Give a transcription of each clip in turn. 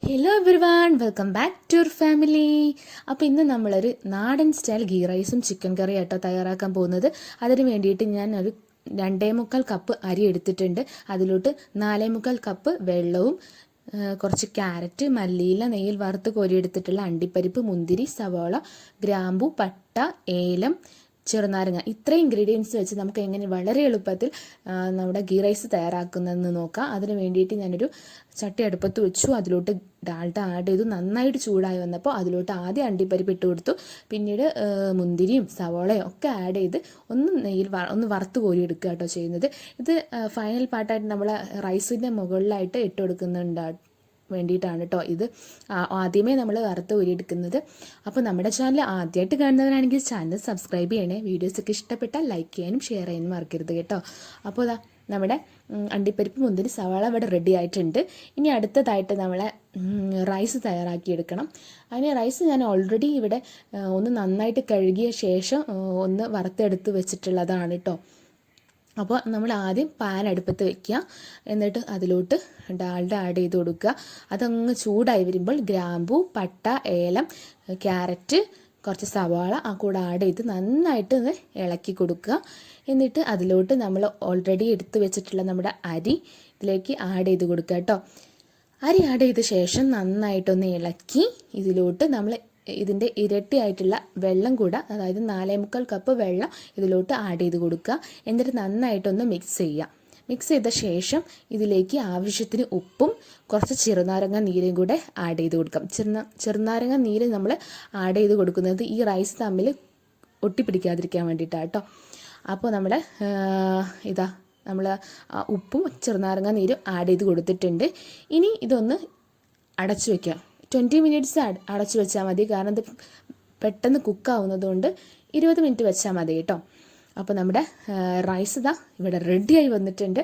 Hello everyone, welcome back to your family. അപ്പോൾ ഇന്ന് നമ്മളൊരു നാടൻ സ്റ്റൈൽ ഗീ റൈസും ചിക്കൻ കറിയും ആട്ടോ തയ്യാറാക്കാൻ പോകുന്നത്. അതിന് വേണ്ടിയിട്ട് ഞാൻ ഒരു 2.25 കപ്പ് അരി എടുത്തിട്ടുണ്ട്. അതിലോട്ട് 4.25 കപ്പ് വെള്ളവും കുറച്ച് ക്യാരറ്റ്, മല്ലിയില, നെയ്യിൽ വറുത്ത് കോരിയെടുത്തിട്ടുള്ള അണ്ടിപ്പരിപ്പ്, മുന്തിരി, സവാള, ഗ്രാമ്പു, പട്ട, ഏലം, ചെറുനാരങ്ങ, ഇത്രയും ഇൻഗ്രീഡിയൻസ് വെച്ച് നമുക്ക് എങ്ങനെ വളരെ എളുപ്പത്തിൽ നമ്മുടെ ഗീ റൈസ് തയ്യാറാക്കുന്നതെന്ന് നോക്കാം. അതിന് വേണ്ടിയിട്ട് ഞാനൊരു ചട്ടി അടുപ്പത്ത് വെച്ചു. അതിലോട്ട് ഡാൽഡ ആഡ് ചെയ്തു. നന്നായിട്ട് ചൂടായി വന്നപ്പോൾ അതിലോട്ട് ആദ്യം അണ്ടിപ്പരിപ്പ് ഇട്ട് കൊടുത്തു. പിന്നീട് മുന്തിരിയും സവാളയും ഒക്കെ ആഡ് ചെയ്ത് നെയ്യിൽ ഒന്ന് വറുത്ത് കോരി എടുക്കുക കേട്ടോ ചെയ്യുന്നത്. ഇത് ഫൈനൽ പാർട്ടായിട്ട് നമ്മൾ റൈസിൻ്റെ മുകളിലായിട്ട് ഇട്ട് കൊടുക്കുന്നുണ്ട് വേണ്ടിയിട്ടാണ് കേട്ടോ. ഇത് ആദ്യമേ നമ്മൾ വറുത്ത് ഊരിയെടുക്കുന്നത്. അപ്പോൾ നമ്മുടെ ചാനൽ ആദ്യമായിട്ട് കാണുന്നവരാണെങ്കിൽ ചാനൽ സബ്സ്ക്രൈബ് ചെയ്യണേ. വീഡിയോസൊക്കെ ഇഷ്ടപ്പെട്ടാൽ ലൈക്ക് ചെയ്യാനും ഷെയർ ചെയ്യാനും മറക്കരുത് കേട്ടോ. അപ്പോൾ ഇതാ നമ്മുടെ അണ്ടിപ്പരിപ്പ്, മുന്തിരി, സവാള ഇവിടെ റെഡി ആയിട്ടുണ്ട്. ഇനി അടുത്തതായിട്ട് നമ്മളെ റൈസ് തയ്യാറാക്കിയെടുക്കണം. അതിന് റൈസ് ഞാൻ ഓൾറെഡി ഇവിടെ ഒന്ന് നന്നായിട്ട് കഴുകിയ ശേഷം ഒന്ന് വറുത്തെടുത്ത് വെച്ചിട്ടുള്ളതാണ് കേട്ടോ. അപ്പോൾ നമ്മൾ ആദ്യം പാൻ അടുപ്പത്ത് വെക്കുക. എന്നിട്ട് അതിലോട്ട് ഡാൽഡ ആഡ് ചെയ്ത് കൊടുക്കുക. അതങ്ങ് ചൂടായി വരുമ്പോൾ ഗ്രാമ്പു, പട്ട, ഏലം, ക്യാരറ്റ്, കുറച്ച് സവാള കൂടെ ആഡ് ചെയ്ത് നന്നായിട്ട് ഒന്ന് ഇളക്കി കൊടുക്കുക. എന്നിട്ട് അതിലോട്ട് നമ്മൾ ഓൾറെഡി എടുത്ത് വെച്ചിട്ടുള്ള നമ്മുടെ അരി ഇതിലേക്ക് ആഡ് ചെയ്ത് കൊടുക്കുക കേട്ടോ. അരി ആഡ് ചെയ്ത ശേഷം നന്നായിട്ടൊന്ന് ഇളക്കി ഇതിലോട്ട് നമ്മൾ ഇതിൻ്റെ ഇരട്ടിയായിട്ടുള്ള വെള്ളം കൂടെ, അതായത് 4.25 കപ്പ് വെള്ളം ഇതിലോട്ട് ആഡ് ചെയ്ത് കൊടുക്കുക. എന്നിട്ട് നന്നായിട്ടൊന്ന് മിക്സ് ചെയ്യുക. മിക്സ് ചെയ്ത ശേഷം ഇതിലേക്ക് ആവശ്യത്തിന് ഉപ്പും കുറച്ച് ചെറുനാരങ്ങ നീരും കൂടെ ആഡ് ചെയ്ത് കൊടുക്കാം. ചെറുനാരങ്ങ നീര് നമ്മൾ ആഡ് ചെയ്ത് കൊടുക്കുന്നത് ഈ റൈസ് തമ്മിൽ ഒട്ടിപ്പിടിക്കാതിരിക്കാൻ വേണ്ടിയിട്ടാണ് കേട്ടോ. അപ്പോൾ നമ്മുടെ നമ്മൾ ഉപ്പും ചെറുനാരങ്ങ നീരും ആഡ് ചെയ്ത് കൊടുത്തിട്ടുണ്ട്. ഇനി ഇതൊന്ന് അടച്ചു വയ്ക്കാം. 20 മിനിറ്റ്സ് അടച്ചു വെച്ചാൽ മതി. കാരണം ഇത് പെട്ടെന്ന് കുക്കാവുന്നത് കൊണ്ട് 20 മിനിറ്റ് വെച്ചാൽ മതി കേട്ടോ. അപ്പോൾ നമ്മുടെ റൈസ് ഇവിടെ റെഡിയായി വന്നിട്ടുണ്ട്.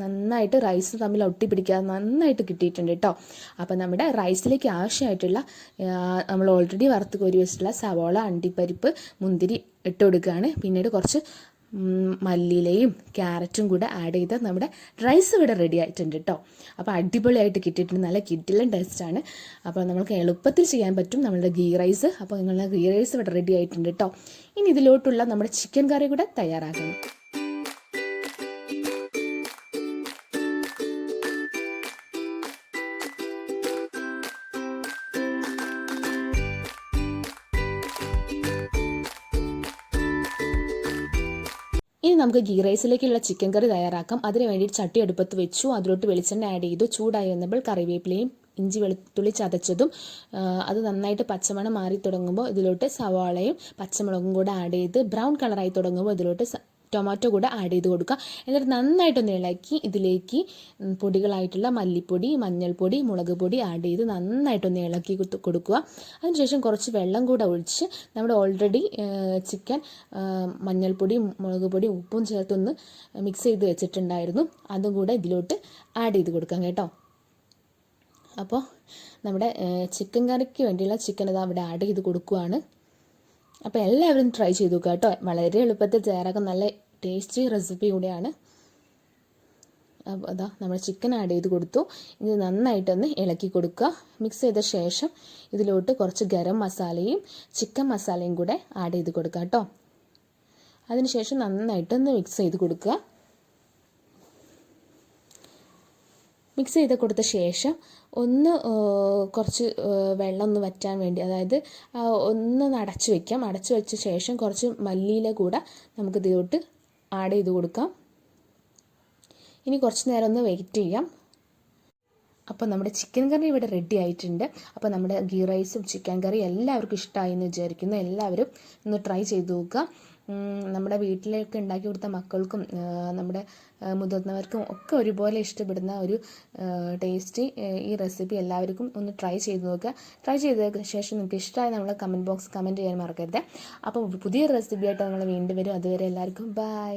നന്നായിട്ട് റൈസ് തമ്മിൽ ഒട്ടിപ്പിടിക്കാതെ നന്നായിട്ട് കിട്ടിയിട്ടുണ്ട് കേട്ടോ. അപ്പോൾ നമ്മുടെ റൈസിലേക്ക് ആവശ്യമായിട്ടുള്ള നമ്മൾ ഓൾറെഡി വറുത്ത് കോരി വെച്ചിട്ടുള്ള സവാള, അണ്ടിപ്പരിപ്പ്, മുന്തിരി ഇട്ട് കൊടുക്കുകയാണ്. പിന്നീട് കുറച്ച് മല്ലിയിലയും ക്യാരറ്റും കൂടെ ആഡ് ചെയ്ത് നമ്മുടെ റൈസ് ഇവിടെ റെഡി ആയിട്ടുണ്ട് കേട്ടോ. അപ്പോൾ അടിപൊളിയായിട്ട് കിട്ടിയിട്ടുണ്ട്. നല്ല കിഡിലൻ ടേസ്റ്റാണ്. അപ്പോൾ നമുക്ക് എളുപ്പത്തിൽ ചെയ്യാൻ പറ്റും നമ്മളുടെ ഗീ റൈസ്. അപ്പോൾ നിങ്ങളുടെ ഗീ റൈസ് ഇവിടെ റെഡി ആയിട്ടുണ്ട് കേട്ടോ. ഇനി ഇതിലോട്ടുള്ള നമ്മുടെ ചിക്കൻ കറി കൂടെ തയ്യാറാക്കണം. ഇനി നമുക്ക് ഗീ റൈസിലേക്കുള്ള ചിക്കൻ കറി തയ്യാറാക്കാം. അതിന് വേണ്ടിയിട്ട് ചട്ടി അടുപ്പത്ത് വെച്ചു. അതിലോട്ട് വെളിച്ചെണ്ണ ആഡ് ചെയ്തു. ചൂടായി വന്നപ്പോൾ കറിവേപ്പിലയും ഇഞ്ചി വെളുത്തുള്ളി ചതച്ചതും അത് നന്നായിട്ട് പച്ചമണം മാറി തുടങ്ങുമ്പോൾ ഇതിലോട്ട് സവാളയും പച്ചമുളകും കൂടെ ആഡ് ചെയ്ത് ബ്രൗൺ കളറായി തുടങ്ങുമ്പോൾ ഇതിലോട്ട് ടൊമാറ്റോ കൂടെ ആഡ് ചെയ്ത് കൊടുക്കുക. എന്നിട്ട് നന്നായിട്ടൊന്ന് ഇളക്കി ഇതിലേക്ക് പൊടികളായിട്ടുള്ള മല്ലിപ്പൊടി, മഞ്ഞൾപ്പൊടി, മുളക് പൊടി ആഡ് ചെയ്ത് നന്നായിട്ടൊന്ന് ഇളക്കി കൊടുക്കുക. അതിനുശേഷം കുറച്ച് വെള്ളം കൂടെ ഒഴിച്ച് നമ്മുടെ ഓൾറെഡി ചിക്കൻ മഞ്ഞൾപ്പൊടി, മുളക് പൊടി, ഉപ്പും ചേർത്തൊന്ന് മിക്സ് ചെയ്ത് വെച്ചിട്ടുണ്ടായിരുന്നു. അതും കൂടെ ഇതിലോട്ട് ആഡ് ചെയ്ത് കൊടുക്കാം കേട്ടോ. അപ്പോൾ നമ്മുടെ ചിക്കൻ കറിക്ക് വേണ്ടിയുള്ള ചിക്കൻ അവിടെ ആഡ് ചെയ്ത് കൊടുക്കുകയാണ്. അപ്പോൾ എല്ലാവരും ട്രൈ ചെയ്ത് നോക്കുക കേട്ടോ. വളരെ എളുപ്പത്തിൽ തയ്യാറാക്കാൻ നല്ല ടേസ്റ്റി റെസിപ്പി കൂടെയാണ്. അപ്പോൾ നമ്മൾ ചിക്കൻ ആഡ് ചെയ്ത് കൊടുത്തു. ഇത് നന്നായിട്ടൊന്ന് ഇളക്കി കൊടുക്കുക. മിക്സ് ചെയ്ത ശേഷം ഇതിലോട്ട് കുറച്ച് ഗരം മസാലയും ചിക്കൻ മസാലയും കൂടെ ആഡ് ചെയ്ത് കൊടുക്കുക കേട്ടോ. അതിനുശേഷം നന്നായിട്ടൊന്ന് മിക്സ് ചെയ്ത് കൊടുക്കുക. മിക്സ് ചെയ്ത് കൊടുത്ത ശേഷം കുറച്ച് വെള്ളം ഒന്ന് വറ്റാൻ വേണ്ടി, അതായത് ഒന്ന് അടച്ചു വയ്ക്കാം. അടച്ചു വെച്ച ശേഷം കുറച്ച് മല്ലിയില കൂടെ നമുക്ക് ഇതിലോട്ട് ആഡ് ചെയ്ത് കൊടുക്കാം. ഇനി കുറച്ച് നേരം ഒന്ന് വെയിറ്റ് ചെയ്യാം. അപ്പോൾ നമ്മുടെ ചിക്കൻ കറി ഇവിടെ റെഡി ആയിട്ടുണ്ട്. അപ്പോൾ നമ്മുടെ ഗീ റൈസും ചിക്കൻ കറി എല്ലാവർക്കും ഇഷ്ടമായി എന്ന് വിചാരിക്കുന്നു. എല്ലാവരും ഒന്ന് ട്രൈ ചെയ്ത് നോക്കുക. നമ്മുടെ വീട്ടിലേക്ക് ഉണ്ടാക്കി കൊടുത്ത മക്കൾക്കും നമ്മുടെ മുതിർന്നവർക്കും ഒക്കെ ഒരുപോലെ ഇഷ്ടപ്പെടുന്ന ഒരു ടേസ്റ്റി ഈ റെസിപ്പി എല്ലാവർക്കും ഒന്ന് ട്രൈ ചെയ്ത് നോക്കുക. ട്രൈ ചെയ്തതിന് ശേഷം നിങ്ങൾക്ക് ഇഷ്ടമായി നമ്മളെ കമൻറ്റ് ബോക്സ് കമൻറ്റ് ചെയ്യാൻ മറക്കരുത്. അപ്പോൾ പുതിയ റെസിപ്പിയായിട്ട് നമ്മൾ വീണ്ടും വരും. അതുവരെ എല്ലാവർക്കും ബൈ.